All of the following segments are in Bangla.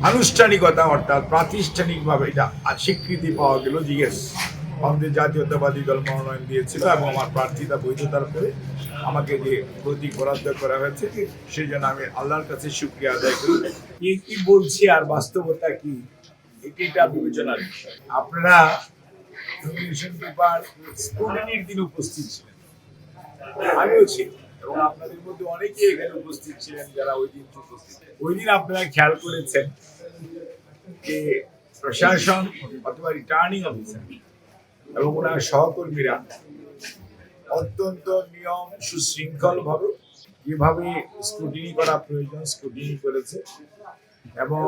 আনুষ্ঠানিকতা অর্থাৎ প্রাতিষ্ঠানিকভাবে এটা স্বীকৃতি পাওয়া গেল। জিএস আমাদের জাতীয়তাবাদী দল মনোনয়ন দিয়েছিল এবং আমার প্রার্থিতা বৈধতার পরে আমাকে যে প্রতীক বরাদ্দ করা হয়েছে সেই জন্য আমি আল্লাহর কাছে শুকরিয়া আদায় করি। কি বলছি আর বাস্তবতা কি এটা বিবেচনার বিষয়। আপনারা নমিনেশন পেপার স্ক্রুটিনির দিন উপস্থিত ছিলেন, আমিও ছিলাম এবং আপনাদের মধ্যে অনেকেই এখানে উপস্থিত ছিলেন যারা ওই দিন উপস্থিত। ওই দিন আপনারা খেয়াল করেছেন যে প্রশাসন অথবা রিটার্নিং অফিসার এবং ওনার সহকর্মীরা অত্যন্ত নিয়ম সুশৃঙ্খল ভাবে যেভাবে স্ক্রুটিনি করা প্রয়োজন স্ক্রুটিনি করেছে এবং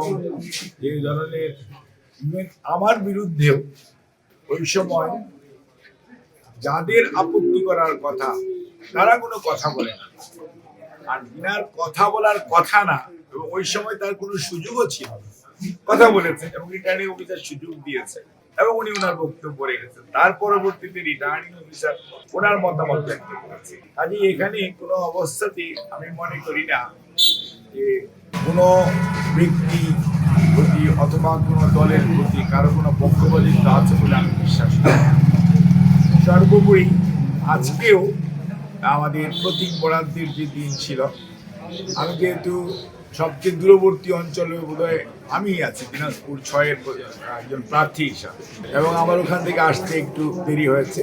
যে ধরনের আমার বিরুদ্ধেও ওই সময় যাদের আপত্তি করার কথা তারা কোনো কথা বলে না, আর বিনার কথা বলার কথা না এবং ওই সময় তার কোনো সুযোগও ছিল কথা বলেছে এবং রিটার্নিং অফিসার সুযোগ দিয়েছে এবং উনি ওনার বক্তব্য রেখেছেন। তার পরবর্তীতে রিটার্নিং অফিসার ওনার মতামত ব্যক্ত করেছে। কাজে এখানে কোনো অবস্থাতেই আমি মনে করি না যে কোনো ব্যক্তি প্রতি অথবা কোনো দলের প্রতি কারো কোনো পক্ষপাতিত্ব আছে বলে আমি বিশ্বাস করি। সর্বোপরি আজকেও আমাদের প্রতীক বরাদ্দের যে দিন ছিল, আমি যেহেতু সবচেয়ে দূরবর্তী অঞ্চলে বোধহয় আমি আছি দিনাজপুর 6-এর একজন প্রার্থী হিসাবে এবং আমার ওখান থেকে আসতে একটু দেরি হয়েছে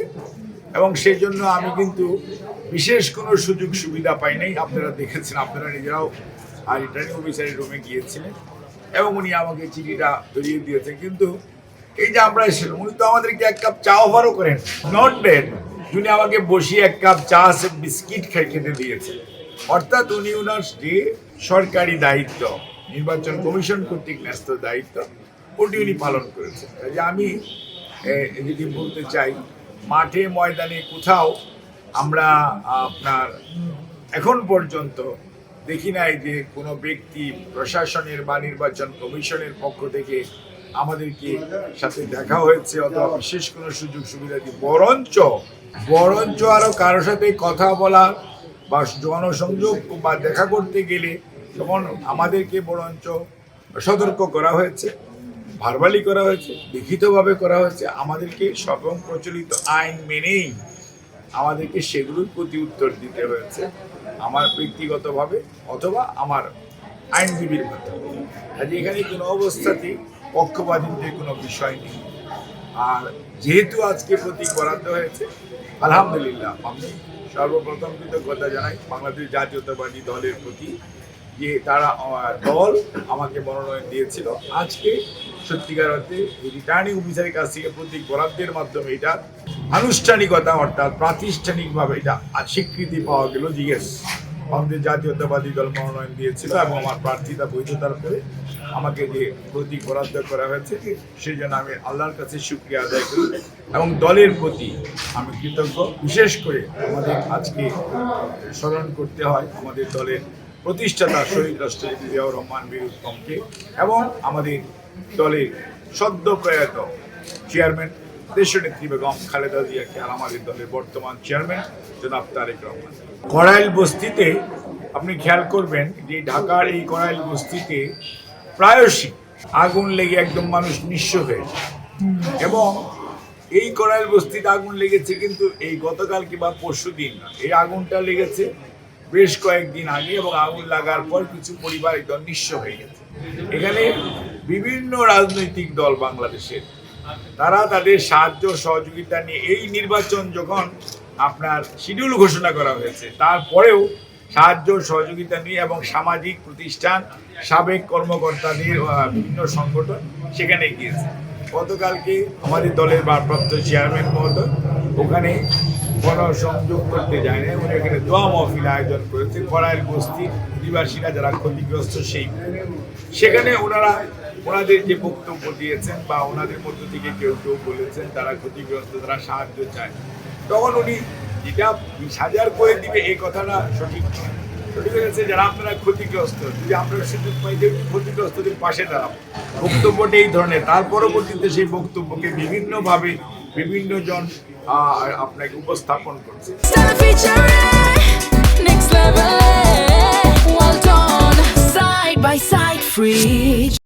এবং সেই জন্য আমি কিন্তু বিশেষ কোনো সুযোগ সুবিধা পাই নাই। আপনারা দেখেছেন, আপনারা নিজেরাও আর রিটার্নিং অফিসারের রুমে গিয়েছিলেন এবং উনি আমাকে চিঠিটা ধরিয়ে দিয়েছেন। কিন্তু এই যে আমরা এসেছিলাম, উনি তো আমাদেরকে এক কাপ চা অফারও করেন, নট ব্যাড। উনি আমাকে বসিয়ে এক কাপ চা বিস্কিট খেতে দিয়েছেন। অর্থাৎ উনি ওনার যে সরকারি দায়িত্ব, নির্বাচন কমিশন কর্তৃক ন্যস্ত দায়িত্ব, ওটি উনি পালন করেছেন। কাজে আমি যদি বলতে চাই, মাঠে ময়দানে কোথাও আমরা আপনার এখন পর্যন্ত দেখি নাই যে কোনো ব্যক্তি প্রশাসনের বা নির্বাচন কমিশনের পক্ষ থেকে আমাদেরকে সাথে দেখা হয়েছে অথবা বিশেষ কোনো সুযোগ সুবিধা দিয়ে বরঞ্চ আরো কারোর সাথে কথা বলা বা জনসংযোগ বা দেখা করতে গেলে তখন আমাদেরকে বরঞ্চ সতর্ক করা হয়েছে, ভার্বালি করা হয়েছে, লিখিতভাবে করা হয়েছে। আমাদেরকে সর্বং প্রচলিত আইন মেনেই আমাদেরকে সেগুলোর প্রতি উত্তর দিতে হয়েছে, আমার ব্যক্তিগতভাবে অথবা আমার আইনজীবীর মাধ্যমে। কাজে এখানে কোনো অবস্থাতেই পক্ষপাতিত্বের কোনো বিষয় নেই। আর যেহেতু আজকে প্রতীক বরাদ্দ হয়েছে, আলহামদুলিল্লাহ আমি সর্বপ্রথম কৃতজ্ঞতা জানাই বাংলাদেশ জাতীয়তাবাদী দলের প্রতি যে তারা দল আমাকে মনোনয়ন দিয়েছিল। আজকে সত্যিকার অর্থে রিটার্নিং অফিসারের কাছ থেকে প্রতীক বরাদ্দের মাধ্যমে এটা আনুষ্ঠানিকতা অর্থাৎ প্রাতিষ্ঠানিকভাবে এটা স্বীকৃতি পাওয়া গেল। জিএস আমাদের জাতীয়তাবাদী দল মনোনয়ন দিয়েছিল এবং আমার প্রার্থিতা বৈধতার পরে আমাকে যে প্রতীক বরাদ্দ করা হয়েছে সেই জন্য আমি আল্লাহর কাছে শুকরিয়া আদায় করি এবং দলের প্রতি আমি কৃতজ্ঞ। বিশেষ করে আমাদের আজকে স্মরণ করতে হয় আমাদের দলের প্রতিষ্ঠাতা শহীদ রাষ্ট্রপতি জিয়াউর রহমান বীর উত্তমকে এবং আমাদের দলের সদ্য প্রয়াত চেয়ারম্যান দেশনেত্রী বেগম খালেদা জিয়াকে আর আমাদের দলের বর্তমান চেয়ারম্যান জনাব তারেক রহমান। কড়াইল বস্তিতে আপনি খেয়াল করবেন যে ঢাকার এই কড়াইল বস্তিতে প্রায়শই আগুন লেগে একদম মানুষ নিঃস্ব হয়ে এবং এই কড়াইল বস্তিতে আগুন লেগেছে কিন্তু এই গতকাল কিংবা পরশু দিন না, এই আগুনটা লেগেছে বেশ কয়েকদিন আগে এবং আগুন লাগার পর কিছু পরিবার একদম নিঃস্ব হয়ে গেছে। এখানে বিভিন্ন রাজনৈতিক দল বাংলাদেশের তারা তাদের সাহায্য সহযোগিতা নিয়ে এই নির্বাচন যখন আপনার শিডিউল ঘোষণা করা হয়েছে তারপরেও সাহায্য সহযোগিতা নিয়ে এবং সামাজিক প্রতিষ্ঠান সাবেক কর্মকর্তাদের বিভিন্ন সংগঠন সেখানে গিয়েছে। গতকালকে আমাদের দলের ভারপ্রাপ্ত চেয়ারম্যান মহোদয় ওখানে গণসংযোগ করতে যায় না, উনি এখানে দোয়া মাহফিল আয়োজন করেছে কড়াইল বস্তির অধিবাসীরা যারা ক্ষতিগ্রস্ত সেই সেখানে ওনাদের যে বক্তব্য দিয়েছেন বা ওনাদের মধ্য থেকে কেউ বলেছেন তারা ক্ষতিগ্রস্ত, তারা সাহায্য চায়, তখন উনি যেটা 20,000 করে দিবে এই কথাটা সঠিক নয়। সঠিক হয়েছে যারা আপনারা ক্ষতিগ্রস্ত, যদি আমরা সুযোগ পাই যে ক্ষতিগ্রস্তদের পাশে দাঁড়াবো, বক্তব্যটা এই ধরনের। তার পরবর্তীতে সেই বক্তব্যকে বিভিন্নভাবে বিভিন্ন জন আপনাকে উপস্থাপন করছে। Next level, well done, side by side, free.